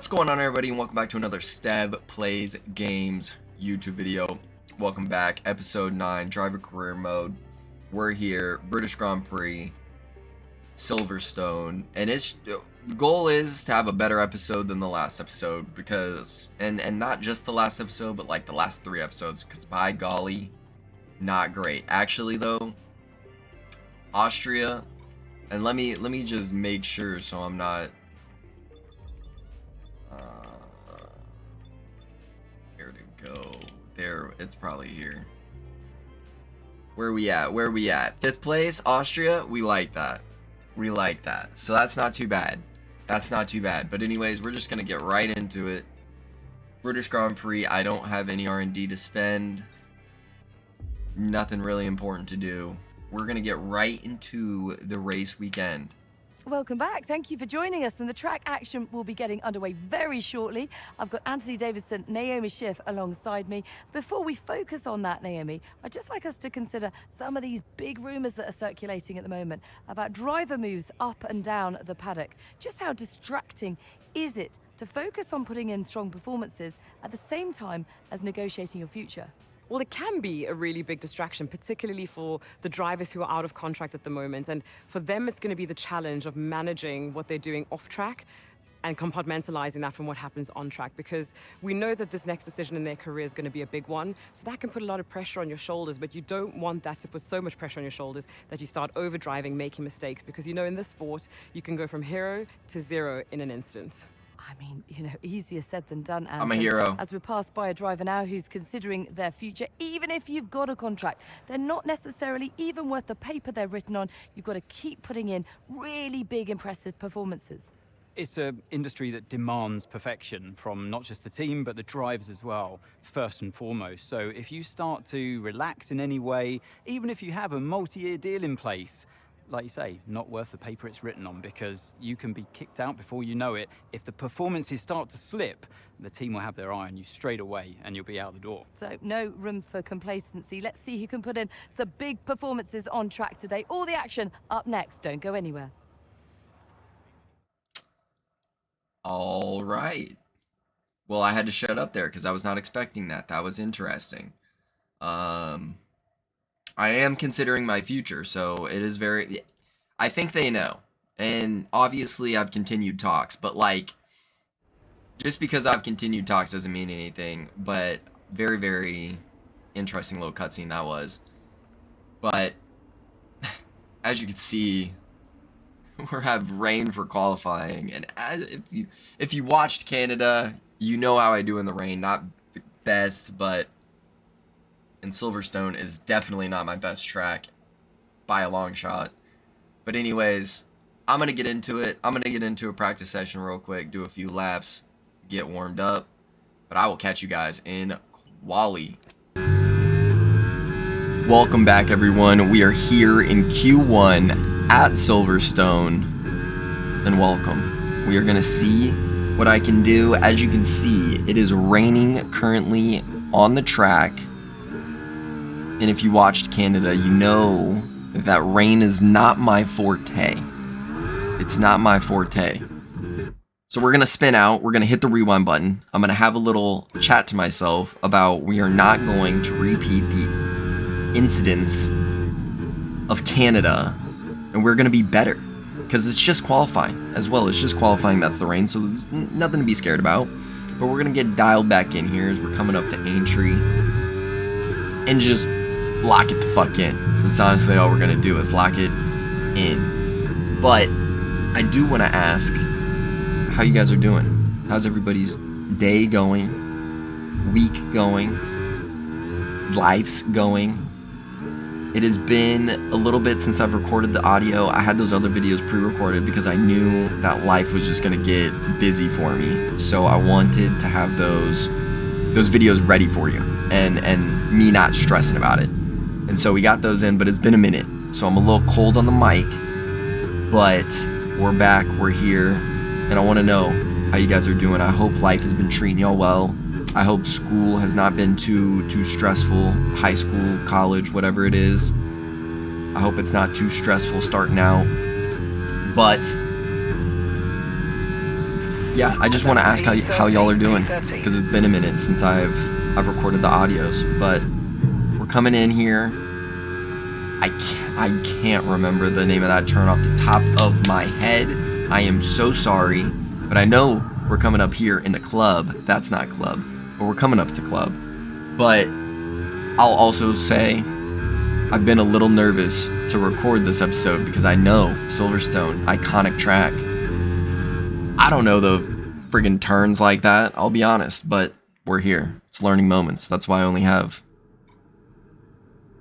What's going on, everybody, and welcome back to another Stev Plays Games YouTube video. Welcome back, episode 9, driver career mode. We're here, British Grand Prix, Silverstone, and the goal is to have a better episode than the last episode, because, and not just the last episode, but like the last 3 episodes, because by golly, not great. Actually though, Austria, and let me just make sure so I'm not where to go. There, it's probably here. Where we at? 5th place, Austria. We like that. So that's not too bad. But anyways, we're just gonna get right into it. British Grand Prix. I don't have any R&D to spend. Nothing really important to do. We're gonna get right into the race weekend. Welcome back. Thank you for joining us, and the track action will be getting underway very shortly. I've got Anthony Davidson, Naomi Schiff alongside me. Before we focus on that, Naomi, I'd just like us to consider some of these big rumours that are circulating at the moment about driver moves up and down the paddock. Just how distracting is it to focus on putting in strong performances at the same time as negotiating your future? Well, it can be a really big distraction, particularly for the drivers who are out of contract at the moment. And for them, it's going to be the challenge of managing what they're doing off track and compartmentalizing that from what happens on track, because we know that this next decision in their career is going to be a big one. So that can put a lot of pressure on your shoulders, but you don't want that to put so much pressure on your shoulders that you start overdriving, making mistakes, because you know in this sport, you can go from hero to zero in an instant. I mean, easier said than done. I'm a hero. As we pass by a driver now who's considering their future, even if you've got a contract, they're not necessarily even worth the paper they're written on. You've got to keep putting in really big, impressive performances. It's an industry that demands perfection from not just the team, but the drivers as well, first and foremost. So if you start to relax in any way, even if you have a multi-year deal in place, like you say, not worth the paper it's written on, because you can be kicked out before you know it. If the performances start to slip, the team will have their eye on you straight away and you'll be out the door. So no room for complacency. Let's see who can put in some big performances on track today. All the action up next. Don't go anywhere. All right. Well, I had to shut up there because I was not expecting that. That was interesting. I am considering my future, so it is very... I think they know. And obviously I've continued talks, but like, just because I've continued talks doesn't mean anything, but very, very interesting little cutscene that was. But, as you can see, we have rain for qualifying, and if you watched Canada, you know how I do in the rain. Not the best, but... and Silverstone is definitely not my best track by a long shot. But anyways, I'm going to get into it. I'm going to get into a practice session real quick, do a few laps, get warmed up. But I will catch you guys in quali. Welcome back, everyone. We are here in Q1 at Silverstone. And welcome. We are going to see what I can do. As you can see, it is raining currently on the track. And if you watched Canada, you know that rain is not my forte. It's not my forte. So we're going to spin out. We're going to hit the rewind button. I'm going to have a little chat to myself about we are not going to repeat the incidents of Canada. And we're going to be better. Because it's just qualifying as well. It's just qualifying. That's the rain. So there's nothing to be scared about. But we're going to get dialed back in here as we're coming up to Aintree. And just... lock it the fuck in. That's honestly all we're gonna do, is lock it in. But I do want to ask how you guys are doing. How's everybody's day going? Week going? Life's going? It has been a little bit since I've recorded the audio. I had those other videos pre-recorded because I knew that life was just gonna get busy for me. So I wanted to have those videos ready for you and me not stressing about it. And so we got those in, but it's been a minute. So I'm a little cold on the mic, but we're back, we're here, and I want to know how you guys are doing. I hope life has been treating y'all well. I hope school has not been too stressful. High school, college, whatever it is. I hope it's not too stressful starting out. But yeah, I just want to ask how y'all are doing, because it's been a minute since I've recorded the audios. But we're coming in here. I can't remember the name of that turn off the top of my head. I am so sorry, but I know we're coming up here in the club. That's not club, but we're coming up to club. But I'll also say I've been a little nervous to record this episode because I know Silverstone, iconic track. I don't know the friggin' turns like that, I'll be honest, but we're here. It's learning moments. That's why I only have...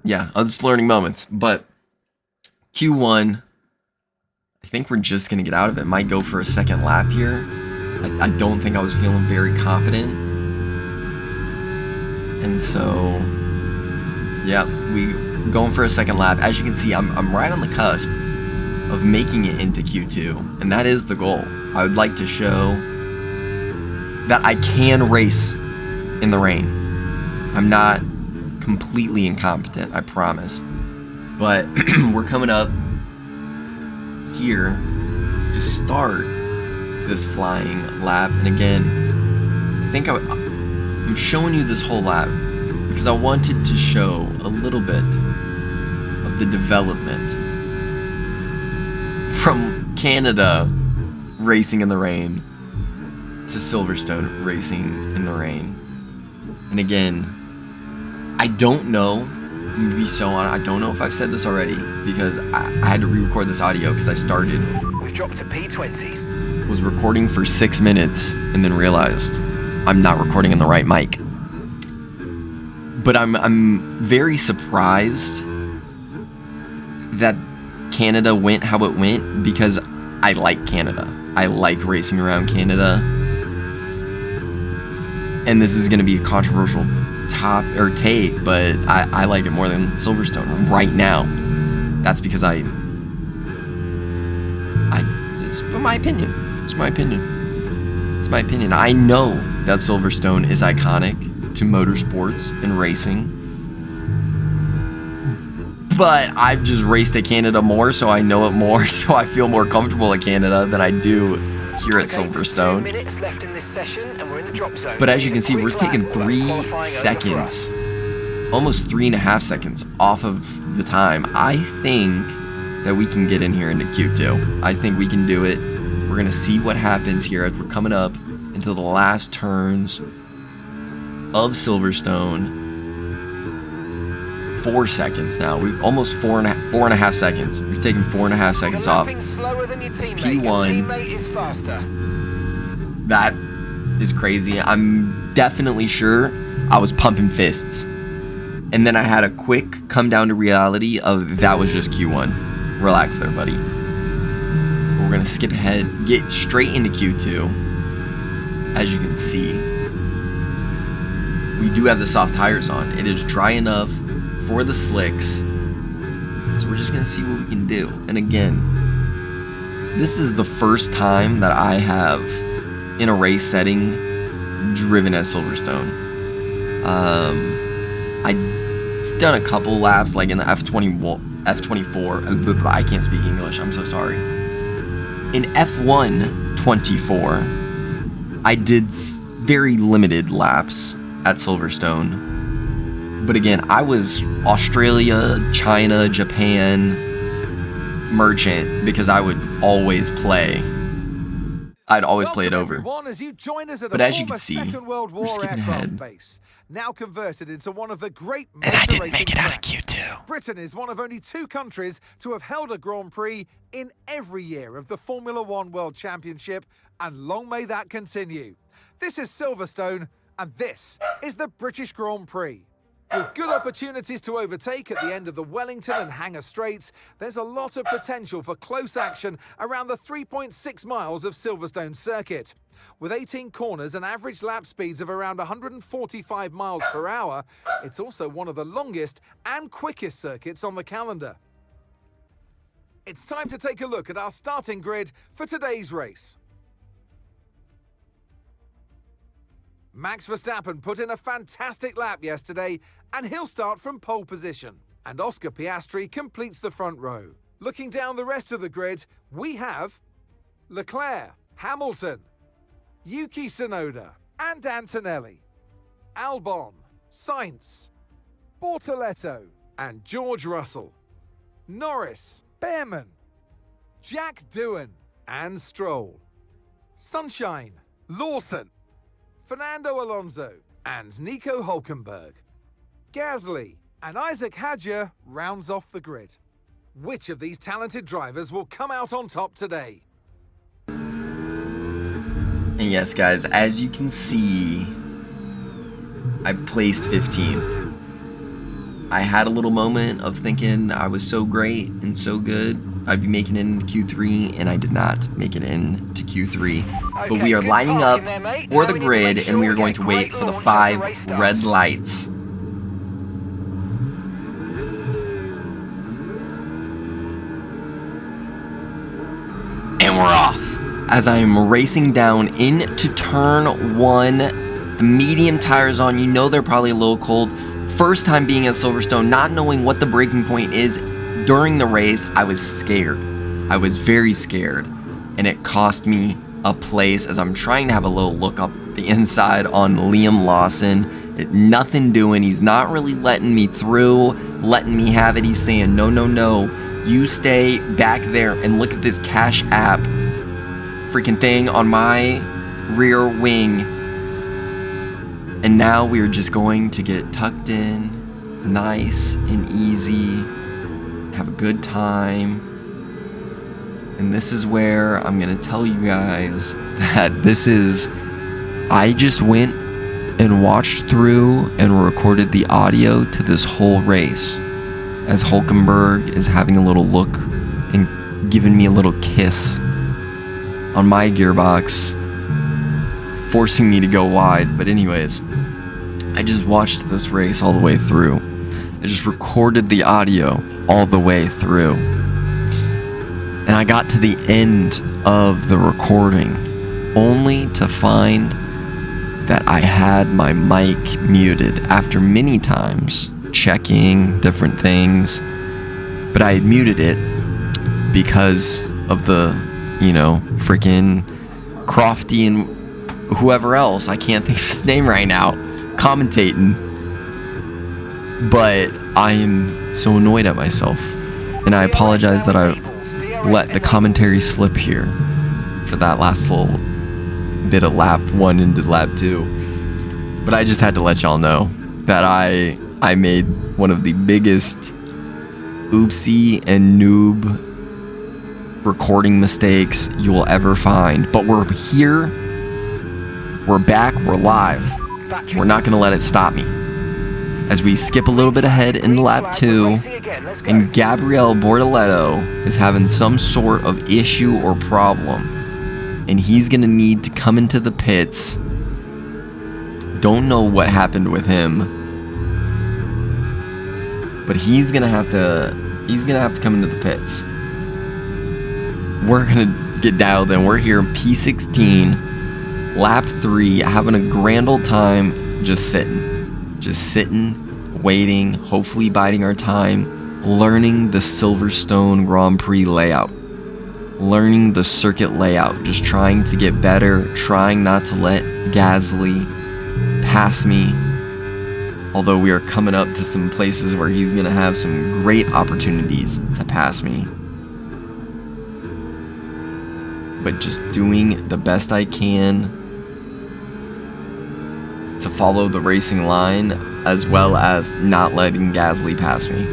Yeah, it's learning moments. But Q1, I think we're just going to get out of it. Might go for a second lap here. I don't think I was feeling very confident. And so, yeah, we going for a second lap. As you can see, I'm right on the cusp of making it into Q2. And that is the goal. I would like to show that I can race in the rain. I'm not completely incompetent, I promise. But we're coming up here to start this flying lap. And again, I think I'm showing you this whole lap because I wanted to show a little bit of the development from Canada racing in the rain to Silverstone racing in the rain. And again, I don't know, I'm gonna be so honest, I don't know if I've said this already because I had to re-record this audio because I started. We've dropped to P20. Was recording for 6 minutes and then realized I'm not recording in the right mic. But I'm very surprised that Canada went how it went because I like Canada. I like racing around Canada. And this is gonna be a controversial take, but I like it more than Silverstone right now. That's because it's my opinion. It's my opinion. It's my opinion. I know that Silverstone is iconic to motorsports and racing, but I've just raced at Canada more, so I know it more, so I feel more comfortable at Canada than I do here at Silverstone. 2 minutes left in this session, and we're in the drop zone. But as you can see, we're taking 3 seconds, almost 3.5 seconds off of the time. I think that we can get in here into Q2. I think we can do it. We're going to see what happens here as we're coming up into the last turns of Silverstone. 4 seconds now. We've almost 4.5 seconds. We've taken 4.5 seconds off. P1. That is crazy. I'm definitely sure I was pumping fists. And then I had a quick come down to reality of that was just Q1. Relax there, buddy. We're going to skip ahead, get straight into Q2. As you can see, we do have the soft tires on. It is dry enough for the slicks. So we're just going to see what we can do. And again, this is the first time that I have, in a race setting, driven at Silverstone. I've done a couple laps, like in the F24. I can't speak English, I'm so sorry. In F1 24, I did very limited laps at Silverstone. But again, I was Australia, China, Japan merchant because I would always play. I'd always play it over. But as you can see, we're skipping ahead. Now converted into one of the great and I didn't make it out of Q2. Britain is one of only 2 countries to have held a Grand Prix in every year of the Formula One World Championship, and long may that continue. This is Silverstone, and this is the British Grand Prix. With good opportunities to overtake at the end of the Wellington and Hangar Straights, there's a lot of potential for close action around the 3.6 miles of Silverstone circuit. With 18 corners and average lap speeds of around 145 miles per hour, it's also one of the longest and quickest circuits on the calendar. It's time to take a look at our starting grid for today's race. Max Verstappen put in a fantastic lap yesterday, and he'll start from pole position. And Oscar Piastri completes the front row. Looking down the rest of the grid, we have Leclerc, Hamilton, Yuki Tsunoda and Antonelli, Albon, Sainz, Bortoletto and George Russell, Norris, Behrman, Jack Doohan and Stroll, Sunshine, Lawson, Fernando Alonso and Nico Hülkenberg, Gasly and Isaac Hadjar rounds off the grid. Which of these talented drivers will come out on top today? And yes, guys, as you can see, I placed 15. I had a little moment of thinking I was so great and so good, I'd be making it into Q3, and I did not make it into Q3. But we are lining up for the grid, and we are going to wait for the 5 red lights. And we're off. As I am racing down into turn 1, the medium tires on, you know they're probably a little cold. First time being at Silverstone, not knowing what the braking point is during the race, I was scared. I was very scared, and it cost me a place as I'm trying to have a little look up the inside on Liam Lawson. Nothing doing. He's not really letting me through, letting me have it. He's saying, no, no, no. You stay back there and look at this Cash App freaking thing on my rear wing. And now we're just going to get tucked in, nice and easy, have a good time. And this is where I'm gonna tell you guys that I just went and watched through and recorded the audio to this whole race, as Hülkenberg is having a little look and giving me a little kiss on my gearbox, forcing me to go wide. But anyways, I just watched this race all the way through. I just recorded the audio all the way through. And I got to the end of the recording only to find that I had my mic muted after many times checking different things. But I had muted it because of the, freaking Crofty and whoever else, I can't think of his name right now, commentating. But I am so annoyed at myself, and I apologize that I let the commentary slip here for that last little bit of lap 1 into lap 2. But I just had to let y'all know that I made one of the biggest oopsie and noob recording mistakes you will ever find. But we're here, we're back, we're live. We're not gonna let it stop me. As we skip a little bit ahead in lap 2, and Gabriel Bortoletto is having some sort of issue or problem, and he's gonna need to come into the pits. Don't know what happened with him, but he's gonna have to come into the pits. We're gonna get dialed in. We're here in P16, lap 3, having a grand old time, just sitting, waiting, hopefully biding our time, learning the Silverstone Grand Prix layout, learning the circuit layout, just trying to get better, trying not to let Gasly pass me, although we are coming up to some places where he's going to have some great opportunities to pass me. But just doing the best I can to follow the racing line, as well as not letting Gasly pass me.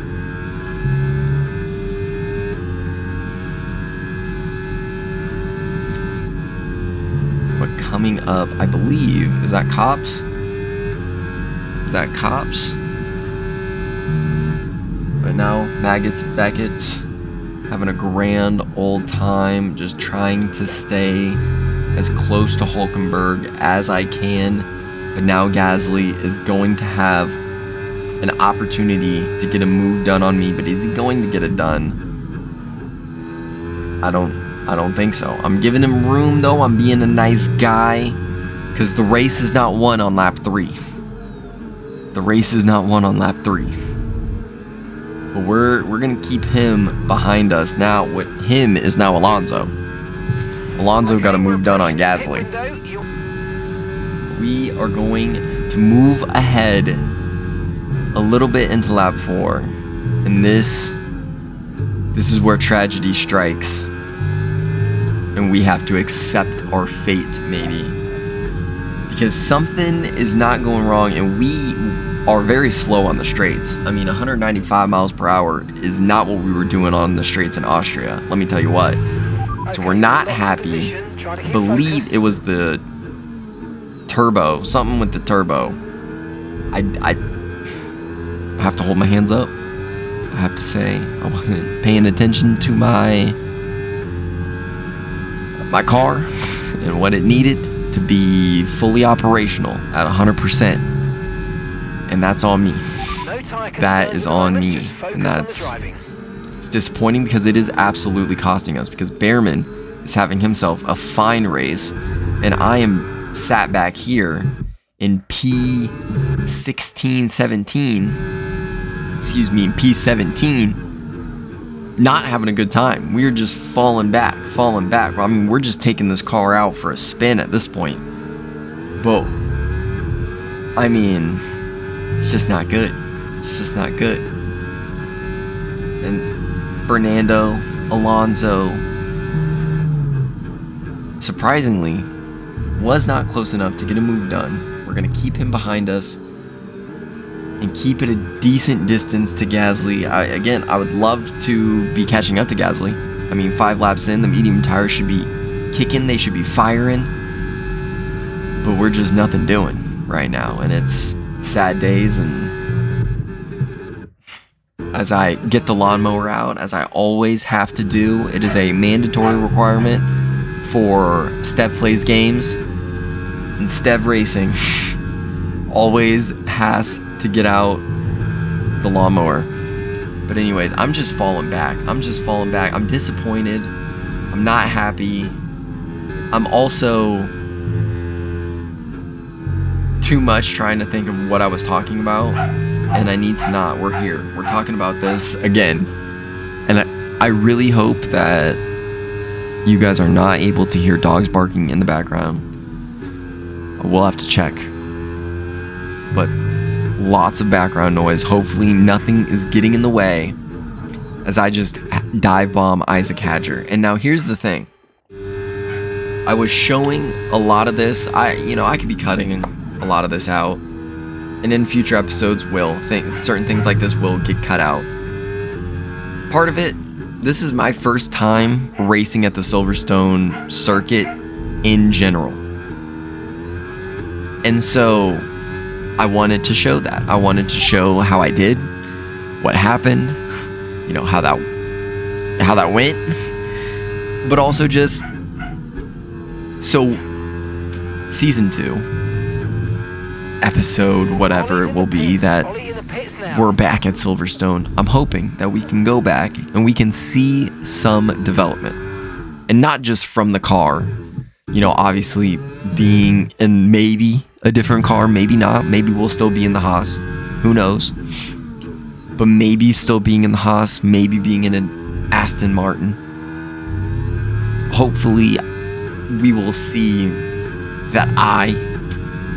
But coming up, I believe, is that Cops? But now Beckett's having a grand old time, just trying to stay as close to Hülkenberg as I can. But now Gasly is going to have an opportunity to get a move done on me. But is he going to get it done? I don't think so. I'm giving him room though. I'm being a nice guy, because the race is not won on lap 3. The race is not won on lap 3. But we're gonna keep him behind us. Now with him is now Alonso. Alonso got a move done on Gasly. We are going to move ahead a little bit into lap 4. And this is where tragedy strikes. And we have to accept our fate, maybe. Because something is not going wrong, and we are very slow on the straights. I mean, 195 miles per hour is not what we were doing on the straights in Austria. Let me tell you what. So we're not happy. I believe it was the turbo, something with the turbo. I have to hold my hands up. I have to say I wasn't paying attention to my car and what it needed to be fully operational at 100%. And that's on me. That is on me. And it's disappointing because it is absolutely costing us, because Behrman is having himself a fine race and I am sat back here in P16, 17, P17, not having a good time. We're just falling back. I mean, we're just taking this car out for a spin at this point. But, I mean, it's just not good. And Fernando Alonso, surprisingly, was not close enough to get a move done. We're going to keep him behind us and keep it a decent distance to Gasly. I would love to be catching up to Gasly. I mean, 5 laps in, the medium tires should be kicking, they should be firing, but we're just nothing doing right now, and it's sad days. And as I get the lawnmower out, as I always have to do, it is a mandatory requirement for Stev Plays Games, and Stev Racing always has to get out the lawnmower. But anyways, I'm just falling back. I'm disappointed. I'm not happy. I'm also too much trying to think of what I was talking about, and I need to not. We're here. We're talking about this again. And I really hope that you guys are not able to hear dogs barking in the background. We'll have to check. But lots of background noise. Hopefully nothing is getting in the way as I just dive bomb Isaac Hadger. And now here's the thing. I was showing a lot of this. I could be cutting a lot of this out. And in future episodes certain things like this will get cut out. Part of it, this is my first time racing at the Silverstone circuit in general. And so I wanted to show that. I wanted to show how I did, what happened, how that went, but also just so season 2, episode whatever it will be, that we're back at Silverstone. I'm hoping that we can go back and we can see some development, and not just from the car. Obviously being in maybe a different car, maybe not. Maybe we'll still be in the Haas. Who knows? But maybe still being in the Haas, maybe being in an Aston Martin. Hopefully, we will see that I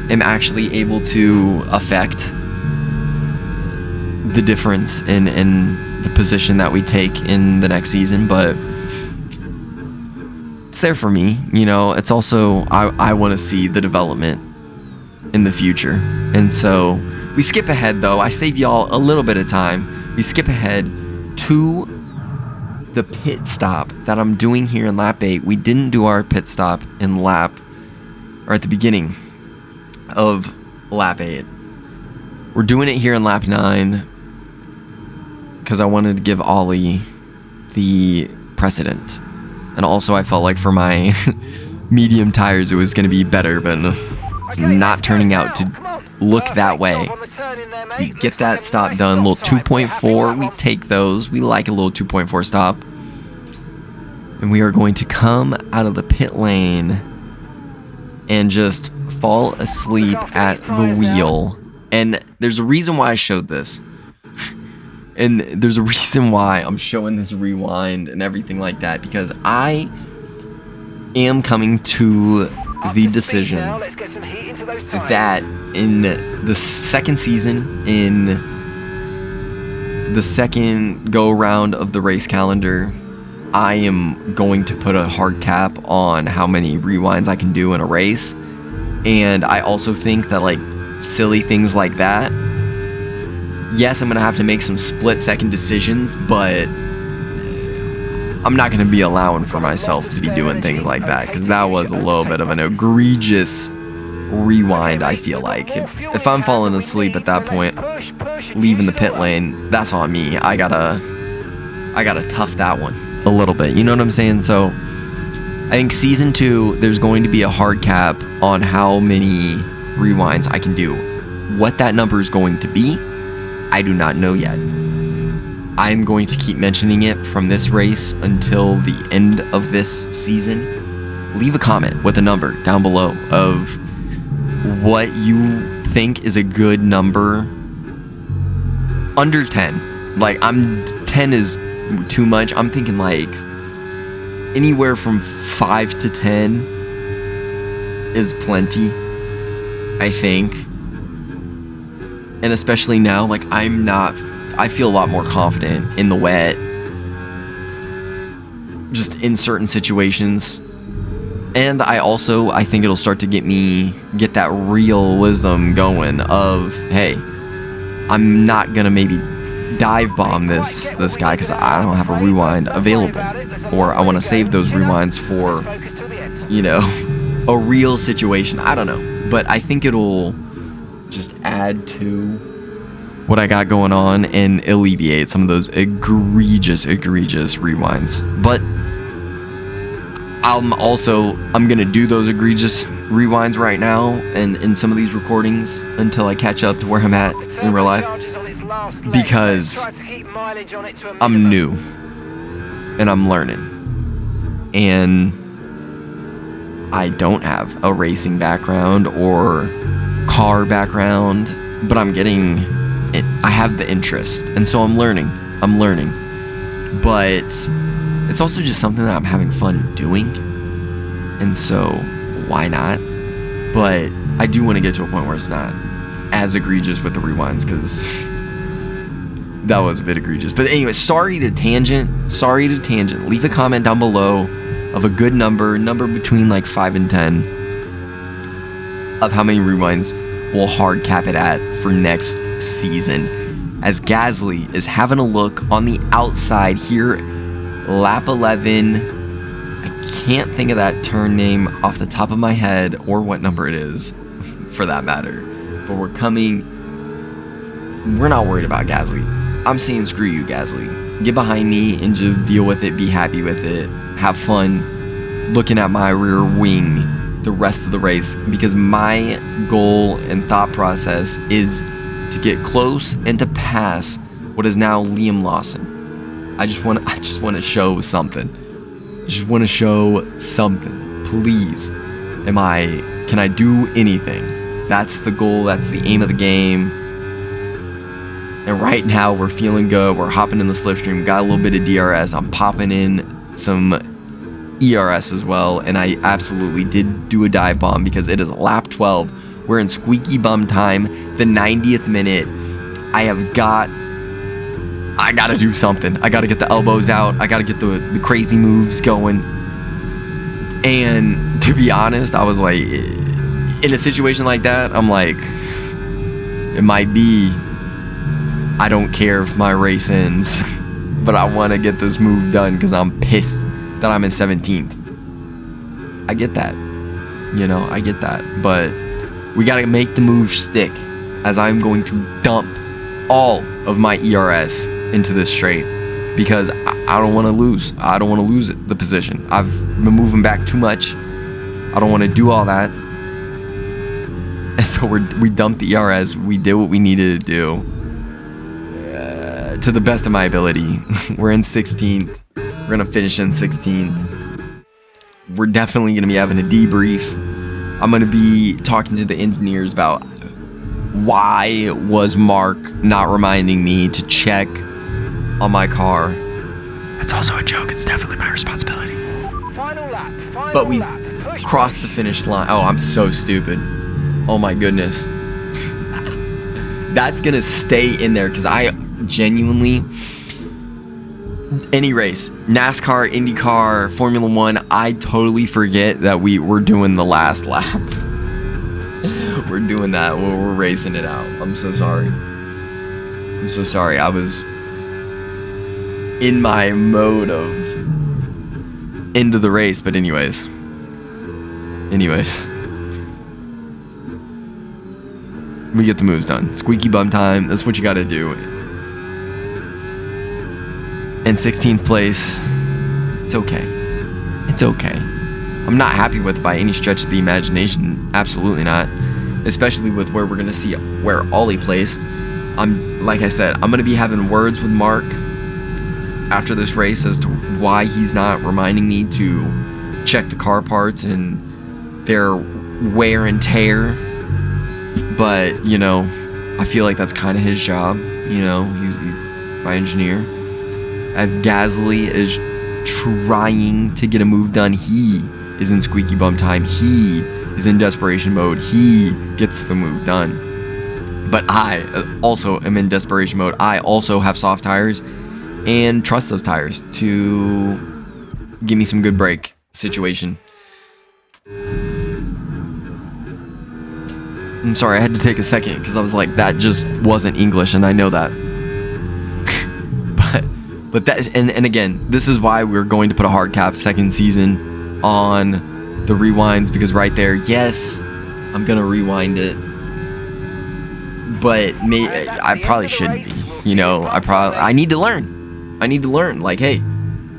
am actually able to affect the difference in the position that we take in the next season. But it's there for me. It's also, I want to see the development in the future. And so we skip ahead, though. I save y'all a little bit of time. We skip ahead to the pit stop that I'm doing here in lap 8. We didn't do our pit stop at the beginning of lap 8. We're doing it here in lap 9 because I wanted to give Ollie the precedent. And also I felt like for my medium tires it was going to be better, but it's not turning out to look that way. We get that stop done, a little 2.4, we take those. We like a little 2.4 stop. And we are going to come out of the pit lane and just fall asleep at the wheel. And there's a reason why I showed this. And there's a reason why I'm showing this rewind and everything like that, because I am coming to Up the to speed decision now. Let's get some heat into those tires. that in the second season, in the second go around of the race calendar, I am going to put a hard cap on how many rewinds I can do in a race. And I also think that, like, silly things like that, yes, I'm going to have to make some split-second decisions, but I'm not going to be allowing for myself to be doing things like that, because that was a little bit of an egregious rewind, I feel like. If I'm falling asleep at that point, leaving the pit lane, that's on me. I gotta tough that one a little bit, you know what I'm saying? So I think season 2, there's going to be a hard cap on how many rewinds I can do. What that number is going to be, I do not know yet. I'm going to keep mentioning it from this race until the end of this season. Leave a comment with a number down below of what you think is a good number under 10. Like, 10 is too much. I'm thinking like anywhere from 5 to 10 is plenty, I think. And especially now, like, I feel a lot more confident in the wet, just in certain situations. And I think it'll start to get that realism going of, hey, I'm not gonna maybe dive bomb this guy because I don't have a rewind available, or I want to save those rewinds for, you know, a real situation. I don't know, but I think it'll just add to what I got going on and alleviate some of those egregious rewinds. But I'm gonna do those egregious rewinds right now and in some of these recordings until I catch up to where I'm at in real life, because I'm new and I'm learning, and I don't have a racing background or car background, but I'm getting it. I have the interest, and so I'm learning, but it's also just something that I'm having fun doing, and so why not? But I do want to get to a point where it's not as egregious with the rewinds, because that was a bit egregious. But anyway, sorry to tangent. Leave a comment down below of a good number between like 5 and 10 of how many rewinds we'll hard cap it at for next season, as Gasly is having a look on the outside here. Lap 11. I can't think of that turn name off the top of my head, or what number it is for that matter, but we're not worried about Gasly. I'm saying screw you, Gasly. Get behind me and just deal with it, be happy with it, have fun looking at my rear wing the rest of the race, because my goal and thought process is to get close and to pass what is now Liam Lawson. I just want to show something. Please. Can I do anything? That's the goal, that's the aim of the game. And right now we're feeling good. We're hopping in the slipstream, got a little bit of DRS. I'm popping in some ERS as well, and I absolutely did do a dive bomb because it is lap 12. We're in squeaky bum time, the 90th minute. I gotta do something. I gotta get the elbows out. I gotta get the crazy moves going. And to be honest, I was like, in a situation like that, I'm like, it might be, I don't care if my race ends, but I want to get this move done because I'm pissed that I'm in 17th. I get that. I get that. But we got to make the move stick, as I'm going to dump all of my ERS into this straight, because I don't want to lose. I don't want to lose the position. I've been moving back too much. I don't want to do all that. And so we dumped the ERS. We did what we needed to do. To the best of my ability. We're in 16th. We're going to finish in 16th. We're definitely going to be having a debrief. I'm going to be talking to the engineers about why was Mark not reminding me to check on my car. That's also a joke. It's definitely my responsibility. Final lap. But cross the finish line. Oh, I'm so stupid. Oh my goodness. That's gonna stay in there because I genuinely, any race, NASCAR, IndyCar, Formula One, I totally forget that we're doing the last lap. We're doing that. We're racing it out. I'm so sorry. I'm so sorry. I was in my mode of into the race, but anyways. We get the moves done. Squeaky bum time. That's what you got to do. And 16th place. It's okay. It's okay. I'm not happy with it by any stretch of the imagination. Absolutely not. Especially with where we're going to see where Ollie placed. Like I said, I'm going to be having words with Mark after this race as to why he's not reminding me to check the car parts and their wear and tear. But, you know, I feel like that's kind of his job. You know, he's my engineer. As Gasly is trying to get a move done, he is in squeaky bum time. He is in desperation mode. He gets the move done. But I also am in desperation mode. I also have soft tires and trust those tires to give me some good brake situation. I'm sorry, I had to take a second because I was like, that just wasn't English, and I know that. but that, and again, this is why we're going to put a hard cap second season on the rewinds, because right there, yes, I'm gonna rewind it, but I probably shouldn't be. You know, I need to learn. Like, hey,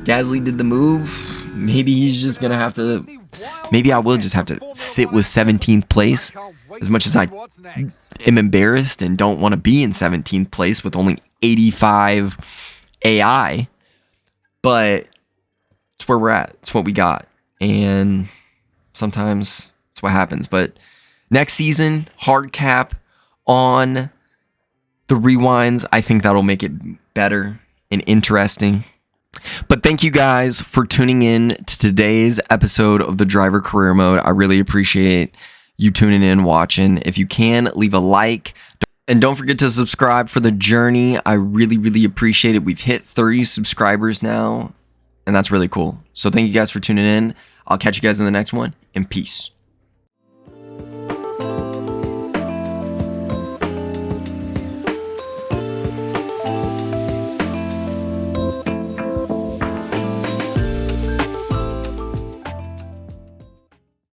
Gasly did the move. Maybe he's just gonna have to. Maybe I will just have to sit with 17th place. As much as I am embarrassed and don't want to be in 17th place with only 85 AI, but it's where we're at. It's what we got. And sometimes it's what happens. But next season, hard cap on the rewinds. I think that'll make it better and interesting. But thank you guys for tuning in to today's episode of the Driver Career Mode. I really appreciate you tuning in, watching. If you can, leave a like. And don't forget to subscribe for the journey. I really, really appreciate it. We've hit 30 subscribers now, and that's really cool. So thank you guys for tuning in. I'll catch you guys in the next one, and peace.